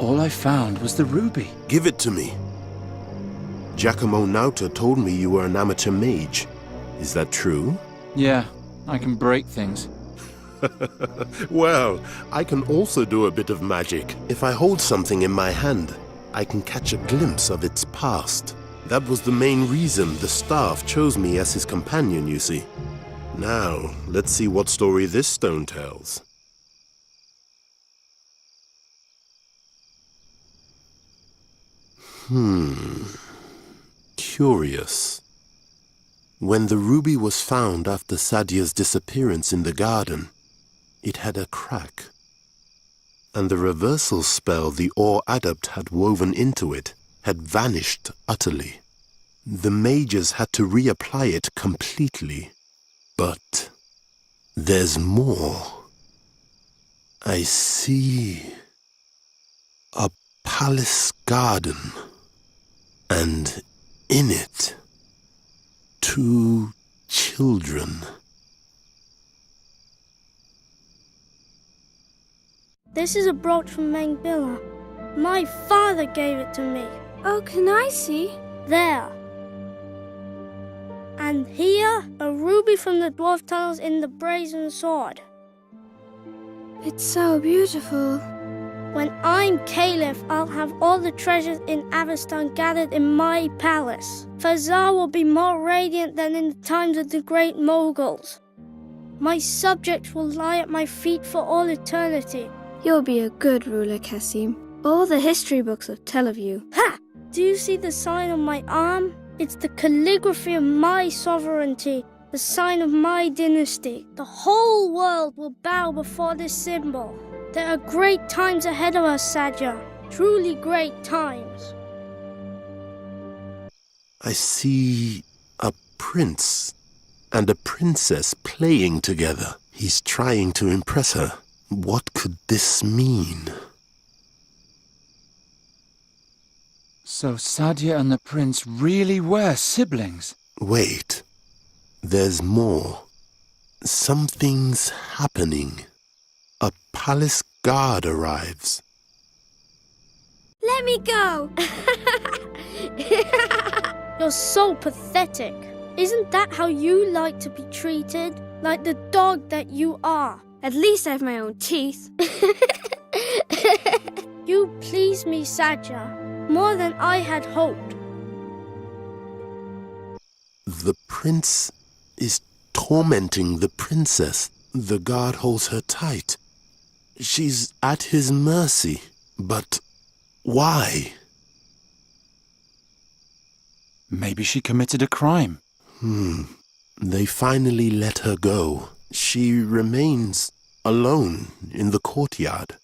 all I found was the ruby. Give it to me. Giacomo Nauta told me you were an amateur mage. Is that true? Yeah, I can break things. Well, I can also do a bit of magic. If I hold something in my hand, I can catch a glimpse of its past. That was the main reason the staff chose me as his companion, you see. Now, let's see what story this stone tells. Curious. When the ruby was found after Sadia's disappearance in the garden, it had a crack. And the reversal spell the Ore Adept had woven into it had vanished utterly. The mages had to reapply it completely. But there's more. I see a palace garden, and in it, 2 children. This is a brooch from Mengbilla. My father gave it to me. Oh, can I see? There. And here, a ruby from the dwarf tunnels in the brazen sword. It's so beautiful. When I'm Caliph, I'll have all the treasures in Avestan gathered in my palace. Fazar will be more radiant than in the times of the great Moguls. My subjects will lie at my feet for all eternity. You'll be a good ruler, Cassim. All the history books will tell of you. Ha! Do you see the sign on my arm? It's the calligraphy of my sovereignty, the sign of my dynasty. The whole world will bow before this symbol. There are great times ahead of us, Sadia. Truly great times. I see a prince and a princess playing together. He's trying to impress her. What could this mean? So Sadia and the prince really were siblings? Wait. There's more. Something's happening. A palace guard arrives. Let me go! You're so pathetic. Isn't that how you like to be treated? Like the dog that you are. At least I have my own teeth. You please me, Sadia, more than I had hoped. The prince is tormenting the princess. The guard holds her tight. She's at his mercy. But why? Maybe she committed a crime. They finally let her go. She remains alone in the courtyard.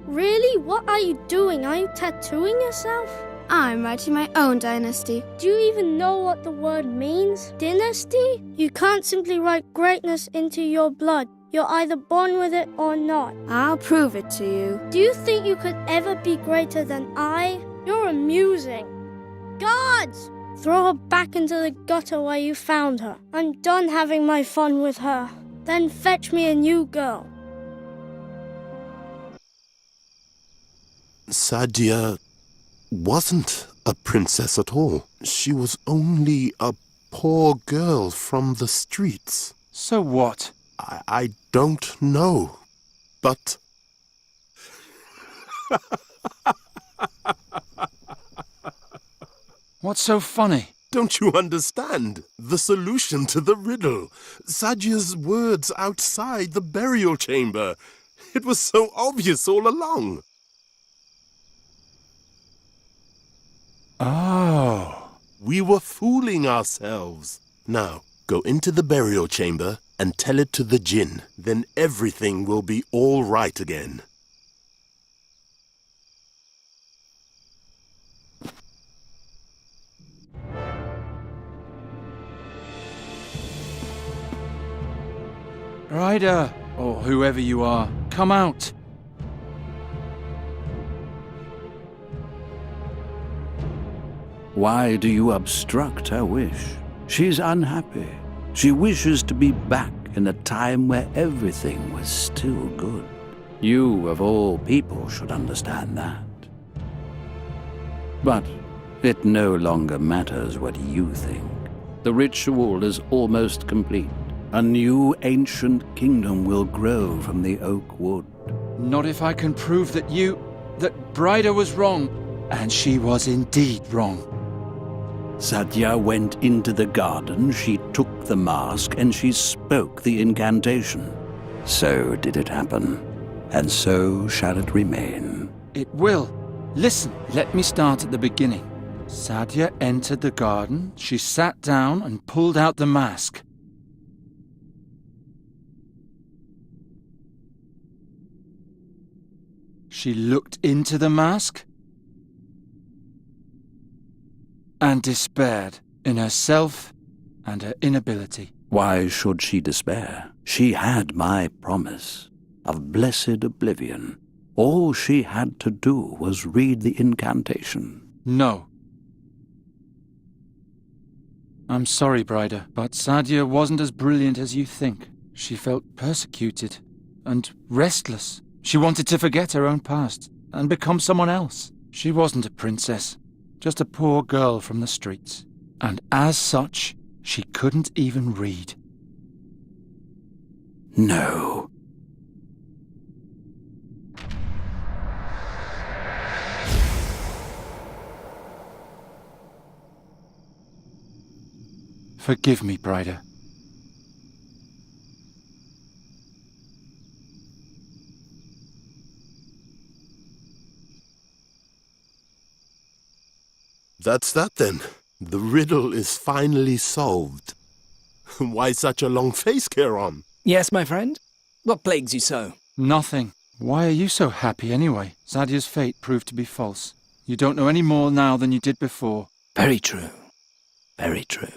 Really? What are you doing? Are you tattooing yourself? I'm writing my own dynasty. Do you even know what the word means? Dynasty? You can't simply write greatness into your blood. You're either born with it or not. I'll prove it to you. Do you think you could ever be greater than I? You're amusing. Guards! Throw her back into the gutter where you found her. I'm done having my fun with her. Then fetch me a new girl. Sadia wasn't a princess at all. She was only a poor girl from the streets. So what? I don't know, but... What's so funny? Don't you understand? The solution to the riddle. Sadia's words outside the burial chamber. It was so obvious all along. Oh. We were fooling ourselves. Now, go into the burial chamber and tell it to the Jinn. Then everything will be all right again. Ryder, or whoever you are, come out. Why do you obstruct her wish? She's unhappy. She wishes to be back in a time where everything was still good. You, of all people, should understand that. But it no longer matters what you think. The ritual is almost complete. A new ancient kingdom will grow from the oak wood. Not if I can prove that Bryda was wrong. And she was indeed wrong. Satya went into the garden, she took the mask, and she spoke the incantation. So did it happen, and so shall it remain. It will. Listen, let me start at the beginning. Satya entered the garden, she sat down and pulled out the mask. She looked into the mask and despaired in herself and her inability. Why should she despair? She had my promise of blessed oblivion. All she had to do was read the incantation. No. I'm sorry, Bryda, but Sadia wasn't as brilliant as you think. She felt persecuted and restless. She wanted to forget her own past and become someone else. She wasn't a princess, just a poor girl from the streets. And as such, she couldn't even read. No. Forgive me, Bryda. That's that then. The riddle is finally solved. Why such a long face, Charon? Yes, my friend? What plagues you so? Nothing. Why are you so happy anyway? Sadia's fate proved to be false. You don't know any more now than you did before. Very true. Very true.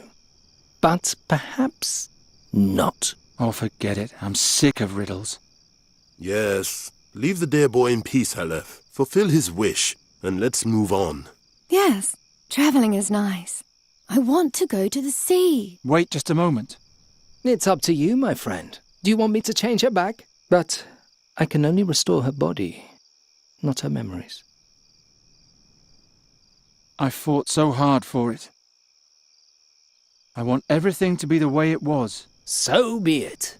But perhaps not. Oh, forget it. I'm sick of riddles. Yes. Leave the dear boy in peace, Halef. Fulfill his wish, and let's move on. Yes, traveling is nice. I want to go to the sea. Wait just a moment. It's up to you, my friend. Do you want me to change her back? But I can only restore her body, not her memories. I fought so hard for it. I want everything to be the way it was. So be it.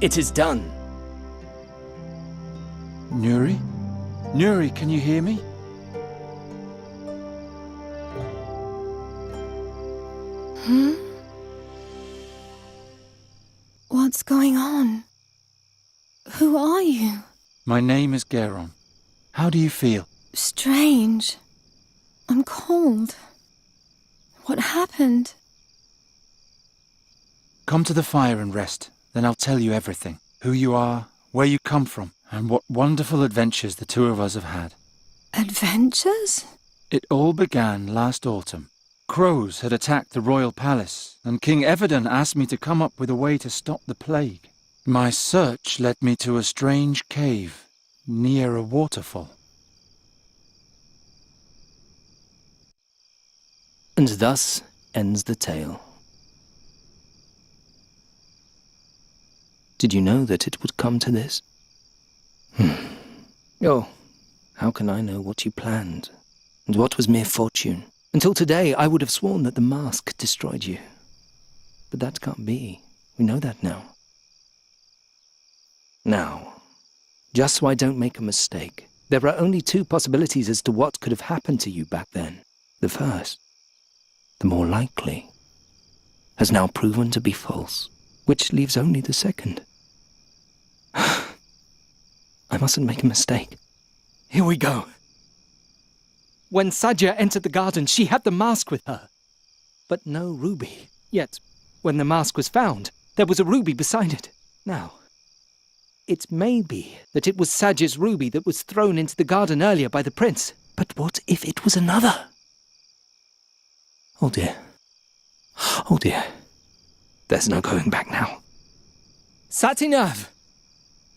It is done. Nuri? Nuri, can you hear me? What's going on? Who are you? My name is Geron. How do you feel? Strange. I'm cold. What happened? Come to the fire and rest. Then I'll tell you everything. Who you are, where you come from, and what wonderful adventures the two of us have had. Adventures? It all began last autumn. Crows had attacked the royal palace, and King Everden asked me to come up with a way to stop the plague. My search led me to a strange cave near a waterfall. And thus ends the tale. Did you know that it would come to this? Oh, how can I know what you planned, and what was mere fortune? Until today, I would have sworn that the mask destroyed you. But that can't be. We know that now. Now, just so I don't make a mistake, there are only two possibilities as to what could have happened to you back then. The first, the more likely, has now proven to be false, which leaves only the second. I mustn't make a mistake. Here we go. When Sadia entered the garden, she had the mask with her, but no ruby. Yet, when the mask was found, there was a ruby beside it. Now, it may be that it was Sadia's ruby that was thrown into the garden earlier by the prince. But what if it was another? Oh dear. Oh dear. There's no going back now. Satinav!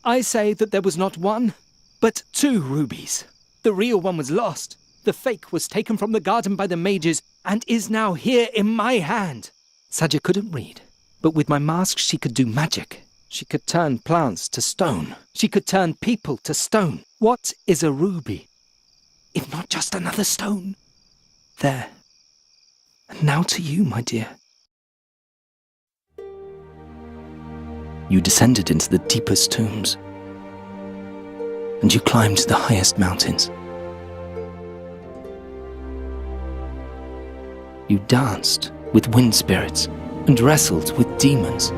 I say that there was not one, but two rubies. The real one was lost, The fake was taken from the garden by the mages and is now here in my hand. Sadia couldn't read, but with my mask she could do magic. She could turn plants to stone. She could turn people to stone. What is a ruby, if not just another stone? There. And now to you, my dear. You descended into the deepest tombs, and you climbed the highest mountains. You danced with wind spirits and wrestled with demons.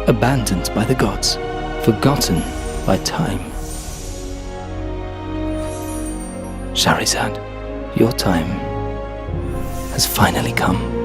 Abandoned by the gods, forgotten by time. Shahrazad, your time has finally come.